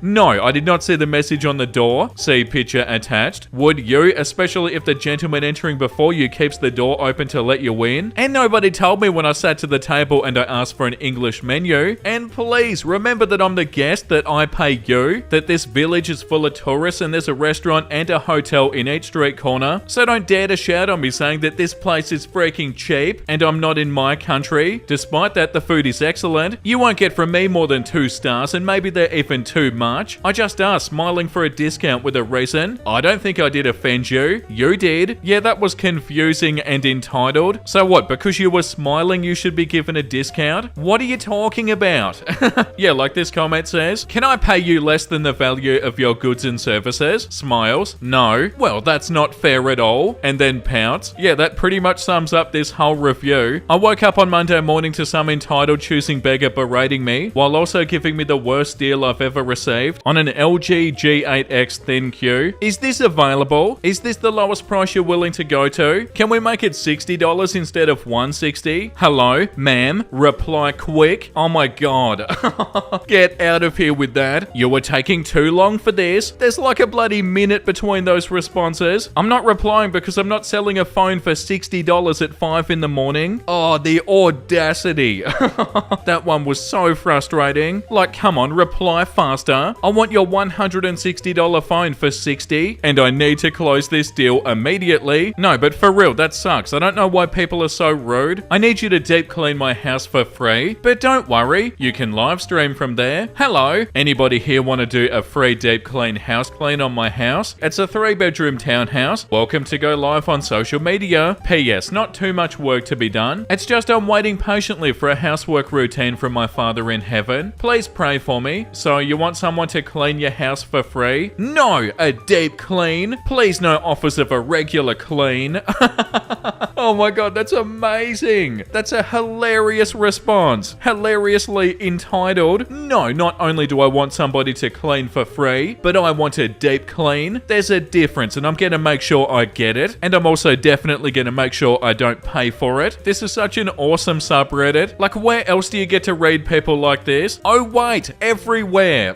I did not see the message on the door. See picture attached. Would you, especially if the gentleman entering before you keeps the door open to let you in? And nobody told me when I sat to the table and I asked for an English menu. And please remember that I'm the guest, that I pay you, that this village is full of tourists and there's a restaurant and a hotel in each street corner. So don't dare to shout on me saying that this place is freaking cheap and I'm not in my country. Despite that, the food is excellent. You won't get from me more than 2 stars, and maybe they're even too much. I just asked, smiling for a discount with a reason. I don't think I did offend you. You did. Yeah, that was confusing and entitled. So what, because you were smiling you should be given a discount? What are you talking about? Yeah, like this comment says, can I pay you less than the value of your goods and services? Smiles. No. Well, that's not fair at all. And then pouts. Yeah, that pretty much sums up this whole review. I woke up on Monday morning to some entitled choosing beggar berating me, while also giving me the worst deal I've ever received on an LG G8X thin Q. Is this available? Is this the lowest price you're willing to go to? Can we make it $60 instead of $160? Hello, ma'am? Reply quick. Oh my god. Get out of here with that. You were taking too long for this. There's like a bloody minute between those responses. I'm not replying because I'm not selling a phone for $60 at 5 in the morning. Oh, the audacity. That one was so frustrating. Like, come on, reply faster. I want your $160 phone for $60, and I need to close this deal immediately. No, but for real, that sucks. I don't know why people are so rude. I need you to deep clean my house for free, but don't worry, you can live stream from there. Hello, anybody here want to do a free deep clean house clean on my house? It's a 3-bedroom townhouse. Welcome to go live on social media. P.S. Not too much work to be done. It's just I'm waiting patiently for a housework routine from my Father in heaven. Please pray for me. So you want someone to clean your house for free? No, a deep clean. Please no offers of a regular clean. Oh my god, that's amazing. That's a hilarious response. Hilariously entitled. No, not only do I want somebody to clean for free, but I want a deep clean. There's a difference, and I'm going to make sure I get it. And I'm also definitely going to make sure I don't pay for it. This is such an awesome subreddit. Like, where else do you get to read people like this? Oh wait, everywhere.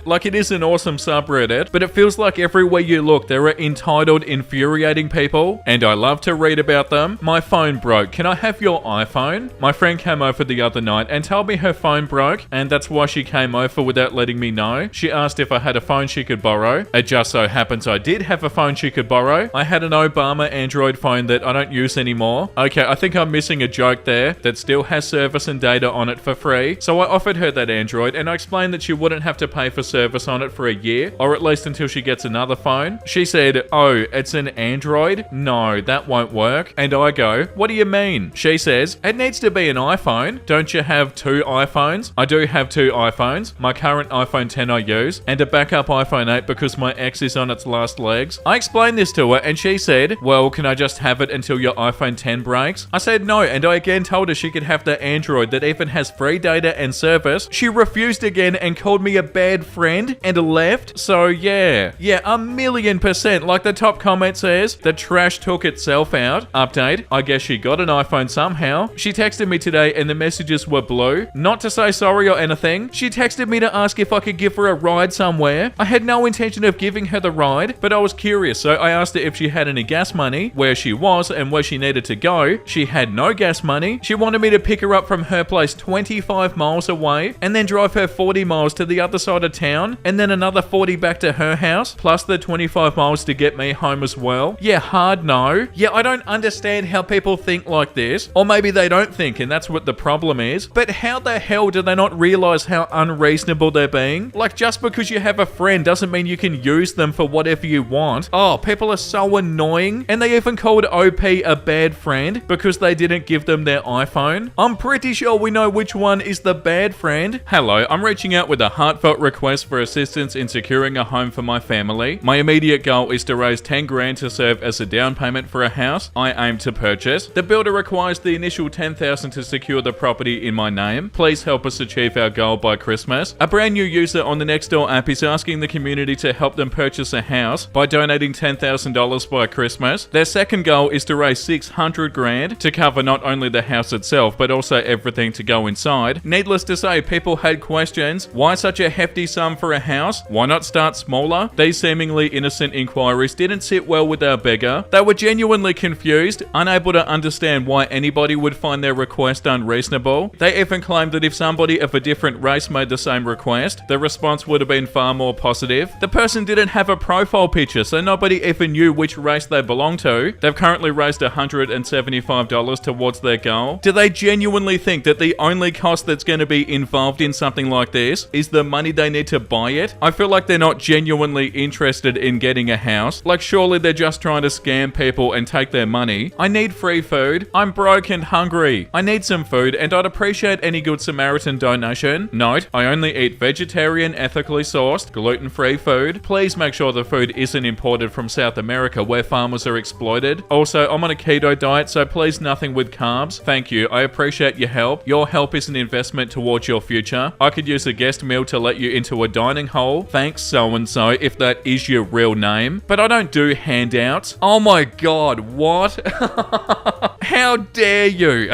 Like, it is an awesome subreddit, but it feels like everywhere you look there are entitled, infuriating people, and I love to read about them. My phone broke. Can I have your iPhone? My friend came over the other night and told me her phone broke, and that's why she came over without letting me know. She asked if I had a phone she could borrow. It just so happens I did have a phone she could borrow. I had an Obama Android phone that I don't use anymore. Okay, I think I'm missing a joke there, that still has service and data on it for free. So I offered her that Android, and I explained that she wouldn't have to pay for service on it for a year, or at least until she gets another phone. She said, oh, it's an Android? No, that won't work. And I go, what do you mean? She says, it needs to be an iPhone. Don't you have 2 iPhones? I do have 2 iPhones. My current iPhone 10 I use, and a backup iPhone 8 because my ex is on its last legs. I explained this to her, and she said, well, can I just have it until your iPhone 10 breaks? I said no, and I again told her she could have the Android that even has free data and service. She refused again and called me a bad friend and left. So yeah, 1,000,000%. Like the top comment says, the trash took itself out. Update, I guess she got an iPhone somehow. She texted me today and the messages were blue. Not to say sorry or anything. She texted me to ask if I could give her a ride somewhere. I had no intention of giving her the ride, but I was curious, so I asked her if she had any gas money, where she was and where she needed to go. She had no gas money. She wanted me to pick her up from her place 25 miles away and then drive her 40 miles to the other side of town and then another 40 back to her house, plus the 25 miles to get me home as well. Yeah, hard no. Yeah, I don't understand understand how people think like this, or maybe they don't think and that's what the problem is, but how the hell do they not realize how unreasonable they're being? Like, just because you have a friend doesn't mean you can use them for whatever you want. Oh, people are so annoying. And they even called OP a bad friend because they didn't give them their iPhone. I'm pretty sure we know which one is the bad friend. Hello, I'm reaching out with a heartfelt request for assistance in securing a home for my family. My immediate goal is to raise 10 grand to serve as a down payment for a house I aim to purchase. The builder requires the initial $10,000 to secure the property in my name. Please help us achieve our goal by Christmas. A brand new user on the Nextdoor app is asking the community to help them purchase a house by donating $10,000 by Christmas. Their second goal is to raise 600 grand to cover not only the house itself but also everything to go inside. Needless to say, people had questions. Why such a hefty sum for a house? Why not start smaller? These seemingly innocent inquiries didn't sit well with our beggar. They were genuinely confused, unable to understand why anybody would find their request unreasonable. They even claimed that if somebody of a different race made the same request, the response would have been far more positive. The person didn't have a profile picture, so nobody even knew which race they belonged to. They've currently raised $175 towards their goal. Do they genuinely think that the only cost that's going to be involved in something like this is the money they need to buy it? I feel like they're not genuinely interested in getting a house. Like, surely they're just trying to scam people and take their money. I need free food. I'm broke and hungry. I need some food and I'd appreciate any Good Samaritan donation. Note, I only eat vegetarian, ethically sourced, gluten-free food. Please make sure the food isn't imported from South America where farmers are exploited. Also, I'm on a keto diet, so please nothing with carbs. Thank you. I appreciate your help. Your help is an investment towards your future. I could use a guest meal to let you into a dining hall. Thanks, so-and-so, if that is your real name. But I don't do handouts. Oh my god, what? How dare you?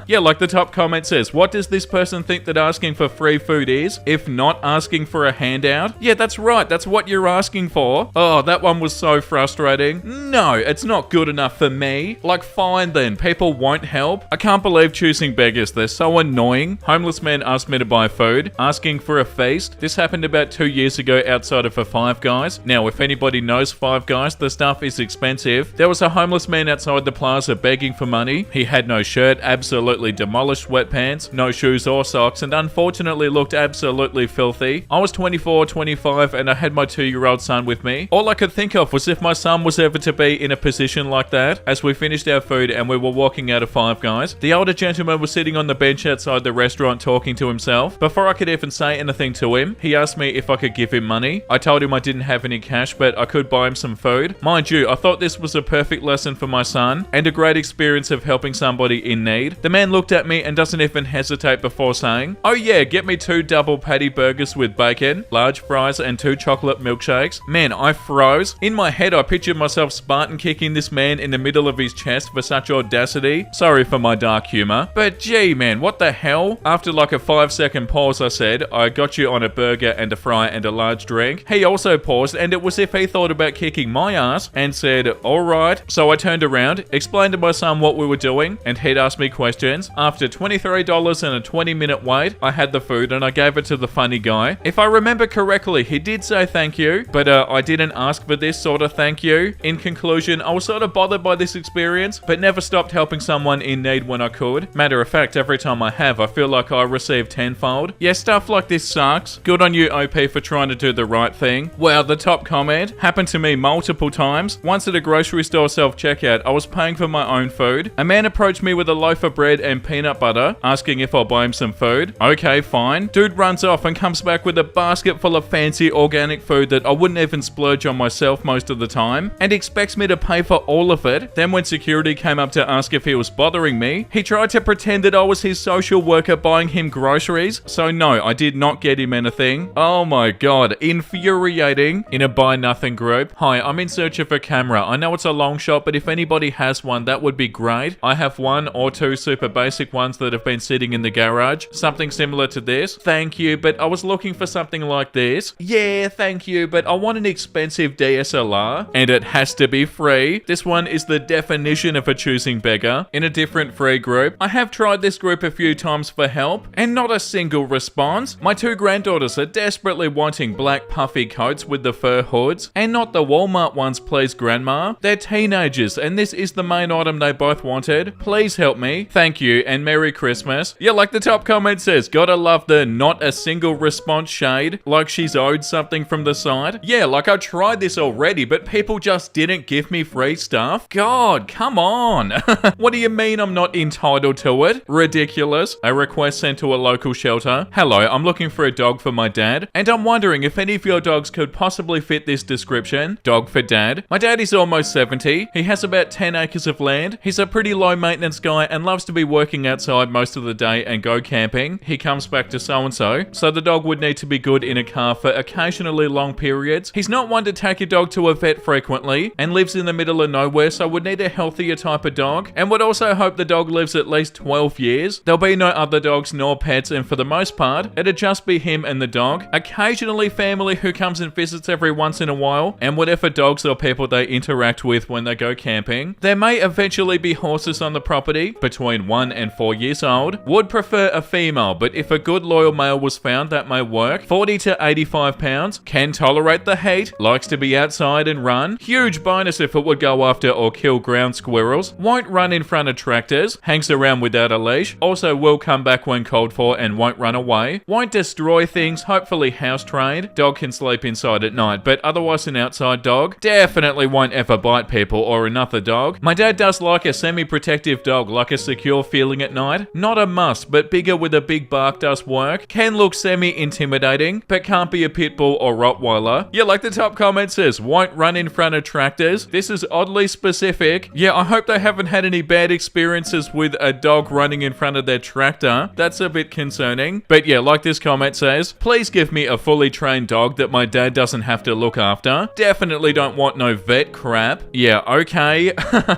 Yeah, like the top comment says, what does this person think that asking for free food is, if not asking for a handout? Yeah, that's right. That's what you're asking for. Oh, that one was so frustrating. No, it's not good enough for me. Like, fine then. People won't help. I can't believe choosing beggars. They're so annoying. Homeless man asked me to buy food, asking for a feast. This happened about 2 years ago outside of a Five Guys. Now, if anybody knows Five Guys, the stuff is expensive. There was a homeless man outside the plaza begging for money. He had no shirt, absolutely demolished sweatpants, no shoes or socks, and unfortunately looked absolutely filthy. I was 24, 25, and I had my 2-year-old son with me. All I could think of was if my son was ever to be in a position like that. As we finished our food and we were walking out of Five Guys, the older gentleman was sitting on the bench outside the restaurant talking to himself. Before I could even say anything to him, he asked me if I could give him money. I told him I didn't have any cash, but I could buy him some food. Mind you, I thought this was a perfect lesson for my son and a great experience of helping somebody in need. The man looked at me and doesn't even hesitate before saying, "Oh yeah, get me 2 double patty burgers with bacon, large fries, and 2 chocolate milkshakes." Man, I froze. In my head, I pictured myself Spartan kicking this man in the middle of his chest for such audacity. Sorry for my dark humor. But gee, man, what the hell? After like a 5-second pause, I said, "I got you on a burger and a fry and a large drink." He also paused, and it was if he thought about kicking my ass, and said, "Alright." So I turned around, explained to my son what we were doing, and he'd asked me questions. After $23 and a 20-minute wait, I had the food and I gave it to the funny guy. If I remember correctly, he did say thank you, but I didn't ask for this sort of thank you. In conclusion, I was sort of bothered by this experience, but never stopped helping someone in need when I could. Matter of fact, every time I have, I feel like I receive tenfold. Yeah, stuff like this sucks. Good on you, OP, for trying to do the right thing. Wow, the top comment happened to me multiple times. Once at a grocery store self-checkout, I was paying for my own food. A man approached me with a loaf of bread and peanut butter, asking if I'll buy him some food. Okay, fine. Dude runs off and comes back with a basket full of fancy organic food that I wouldn't even splurge on myself most of the time, and expects me to pay for all of it. Then when security came up to ask if he was bothering me, he tried to pretend that I was his social worker buying him groceries. So no, I did not get him anything. Oh my god, infuriating. In a buy nothing group. Hi, I'm in search of a camera. I know it's a long shot, but if anybody has one, that would be great. great. I have one or two super basic ones that have been sitting in the garage. Something similar to this. Thank you, but I was looking for something like this. Yeah, thank you, but I want an expensive DSLR, and it has to be free. This one is the definition of a choosing beggar in a different free group. I have tried this group a few times for help, and not a single response. My two granddaughters are desperately wanting black puffy coats with the fur hoods, and not the Walmart ones, please, Grandma. They're teenagers, and this is the main item they both wanted. Please help me. Thank you, and Merry Christmas. Yeah, like the top comment says, gotta love the not a single response shade, like she's owed something from the side. Yeah, like I tried this already, but people just didn't give me free stuff. God, come on. What do you mean I'm not entitled to it? Ridiculous. A request sent to a local shelter. Hello, I'm looking for a dog for my dad, and I'm wondering if any of your dogs could possibly fit this description. Dog for dad. My dad is almost 70. He has about 10 acres of land. He's a pretty low maintenance guy and loves to be working outside most of the day and go camping. He comes back to so-and-so, so the dog would need to be good in a car for occasionally long periods. He's not one to take a dog to a vet frequently and lives in the middle of nowhere, so would need a healthier type of dog, and would also hope the dog lives at least 12 years. There'll be no other dogs nor pets, and for the most part, it'd just be him and the dog. Occasionally family who comes and visits every once in a while, and whatever dogs or people they interact with when they go camping. There may eventually be horses on the property, between 1 and 4 years old. Would prefer a female, but if a good loyal male was found, that may work. 40 to 85 pounds, can tolerate the heat, likes to be outside and run. Huge bonus if it would go after or kill ground squirrels. Won't run in front of tractors, hangs around without a leash, also will come back when called for and won't run away. Won't destroy things, hopefully house trained. Dog can sleep inside at night, but otherwise an outside dog. Definitely won't ever bite people or another dog. My dad does like a semi-protective dog, like a secure feeling at night. Not a must, but bigger with a big bark does work. Can look semi-intimidating, but can't be a pit bull or Rottweiler. Yeah, like the top comment says, won't run in front of tractors. This is oddly specific. Yeah, I hope they haven't had any bad experiences with a dog running in front of their tractor. That's a bit concerning. But yeah, like this comment says, please give me a fully trained dog that my dad doesn't have to look after. Definitely don't want no vet crap. Yeah, okay.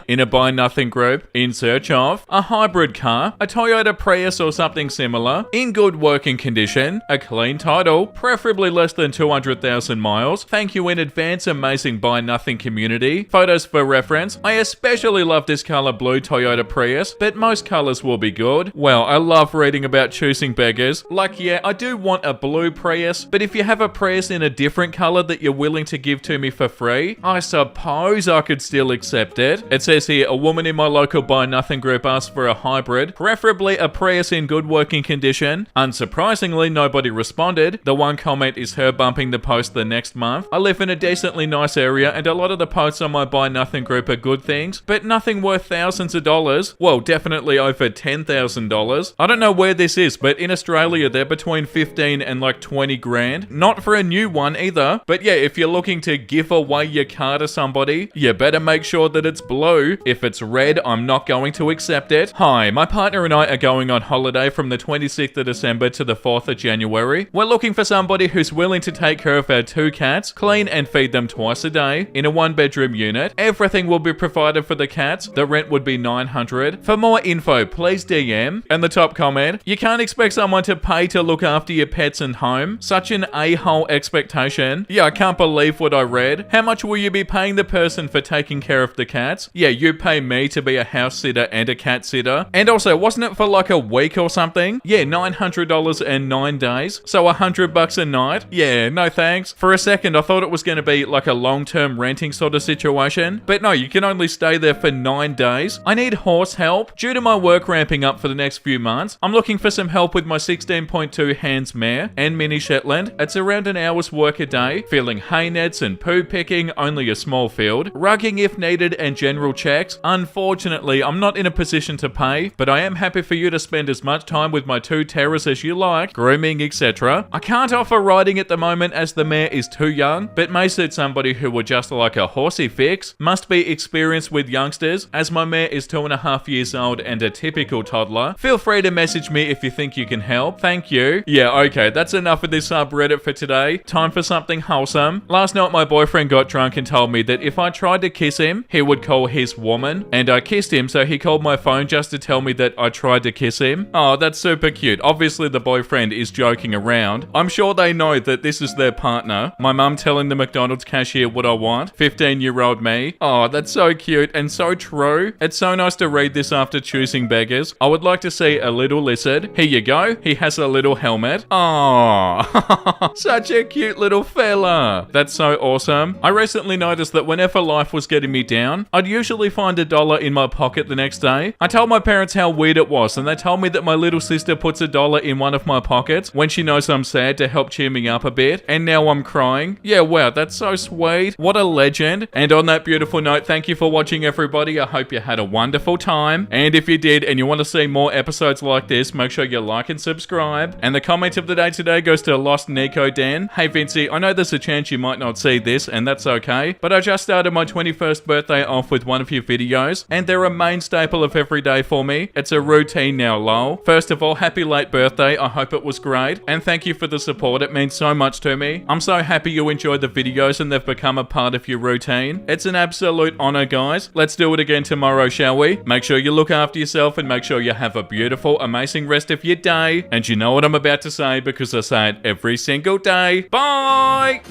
In a buy nothing group, in search of a hybrid car, a Toyota Prius or something similar, in good working condition, a clean title, preferably less than 200,000 miles. Thank you in advance, amazing buy nothing community. Photos for reference. I especially love this color blue Toyota Prius, but most colors will be good. Well, I love reading about choosing beggars. Like, yeah, I do want a blue Prius, but if you have a Prius in a different color that you're willing to give to me for free, I suppose I could still accept it. It says here, a woman in my local buy nothing group asked for a hybrid, preferably a Prius in good working condition. Unsurprisingly, nobody responded. The one comment is her bumping the post the next month. I live in a decently nice area, and a lot of the posts on my buy nothing group are good things, but nothing worth thousands of dollars. Well, definitely over $10,000. I don't know where this is, but in Australia they're between 15 and like 20 grand. Not for a new one either. But yeah, if you're looking to give away your car to somebody, you better make sure that it's blue. If it's red, I'm not going to accept it. Hi, my partner and I are going on holiday from the 26th of December to the 4th of January. We're looking for somebody who's willing to take care of our 2 cats, clean and feed them twice a day, in a 1-bedroom unit. Everything will be provided for the cats. The rent would be $900. For more info, please DM. And the top comment, you can't expect someone to pay to look after your pets and home. Such an a-hole expectation. Yeah, I can't believe what I read. How much will you be paying the person for taking care of the cats? Yeah, you pay me to be a house sitter and a cat sitter. And also, wasn't it for like a week or something? Yeah, $900 and 9 days. So $100 a night? Yeah, no thanks. For a second, I thought it was going to be like a long-term renting sort of situation. But no, you can only stay there for 9 days. I need horse help. Due to my work ramping up for the next few months, I'm looking for some help with my 16.2 hands mare and mini Shetland. It's around an hour's work a day, filling hay nets and poo picking, only a small field, rugging if needed, and general checks. Unfortunately, I'm not in a position to pay, but I am happy for you to spend as much time with my 2 terrors as you like, grooming, etc. I can't offer riding at the moment as the mare is too young, but may suit somebody who would just like a horsey fix. Must be experienced with youngsters, as my mare is 2.5 years old and a typical toddler. Feel free to message me if you think you can help. Thank you. Yeah, okay, that's enough of this subreddit for today. Time for something wholesome. Last night my boyfriend got drunk and told me that if I tried to kiss him, he would call his woman, and kissed him, so he called my phone just to tell me that I tried to kiss him. Oh, that's super cute. Obviously, the boyfriend is joking around. I'm sure they know that this is their partner. My mum telling the McDonald's cashier what I want. 15-year-old me. Oh, that's so cute and so true. It's so nice to read this after choosing beggars. I would like to see a little lizard. Here you go. He has a little helmet. Oh, such a cute little fella. That's so awesome. I recently noticed that whenever life was getting me down, I'd usually find $1 in my pocket the next day. I told my parents how weird it was, and they told me that my little sister puts $1 in one of my pockets when she knows I'm sad to help cheer me up a bit, and now I'm crying. Yeah, wow, that's so sweet. What a legend. And on that beautiful note, thank you for watching, everybody. I hope you had a wonderful time. And if you did and you want to see more episodes like this, make sure you like and subscribe. And the comment of the day today goes to Lost Nico Dan. Hey Vincey, I know there's a chance you might not see this, and that's okay, but I just started my 21st birthday off with one of your videos, and they're a main staple of every day for me. It's a routine now, lol. First of all, happy late birthday. I hope it was great, and thank you for the support. It means so much to me. I'm so happy you enjoyed the videos and they've become a part of your routine. It's an absolute honor, guys. Let's do it again tomorrow, shall we? Make sure you look after yourself and make sure you have a beautiful, amazing rest of your day. And you know what I'm about to say because I say it every single day. Bye!